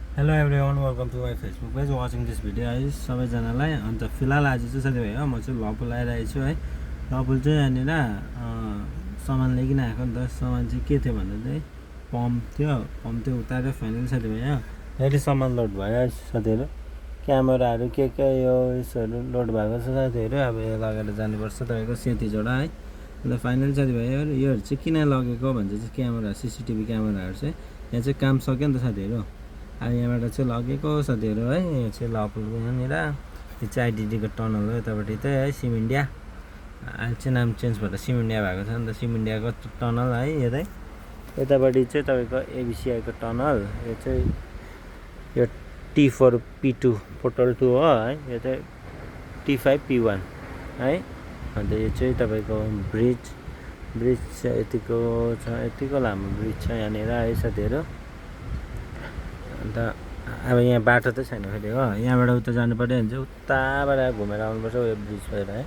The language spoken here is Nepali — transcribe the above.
Hello everyone welcome to my Facebook page watching this video है सबैजनालाई। अन्त फिलहाल आज चाहिँ साथीभाइ हो म चाहिँ लपुल आइरहेको छु है। लपुल चाहिँ यहाँनिर सामान लिइकन आएको नि त। सामान चाहिँ के थियो भन्दा चाहिँ पम्प थियो उतारेर फाइनल साथीभाइ हो फेरि सामान लोड भयो साथीहरू। क्यामेराहरू के यो यसहरू लोड भएको छ साथीहरू। अब यो लगेर जानुपर्छ तपाईँको 37 वटा है। अन्त फाइनल साथीभाइहरू योहरू चाहिँ किन लगेको भन्छ चाहिँ क्यामेरा सिसिटिभी क्यामेराहरू चाहिँ यहाँ चाहिँ काम सक्यो नि त साथीहरू। अब यहाँबाट चाहिँ लगेको साथीहरू है। यो चाहिँ लपुलको यहाँनिर यो चाहिँ आइडिडीको टनल हो यतापट्टि चाहिँ है सिम इन्डिया। अहिले चाहिँ नाम चेन्ज भएर सिम इन्डिया भएको छ नि त। सिम इन्डियाको टनल है यो चाहिँ। यतापट्टि चाहिँ तपाईँको एबिसिआईको टनल। यो चाहिँ यो T4P2 पोर्टल 2 हो है। यो चाहिँ T5P1 है। अन्त यो चाहिँ तपाईँको ब्रिज चाहिँ यतिको लामो ब्रिज छ यहाँनिर है साथीहरू। अन्त अब यहाँ बाटो त छैन फेरि हो। यहाँबाट उता जानु पऱ्यो भने चाहिँ उताबाट घुमेर आउनुपर्छ वेब ब्रिज भएर है।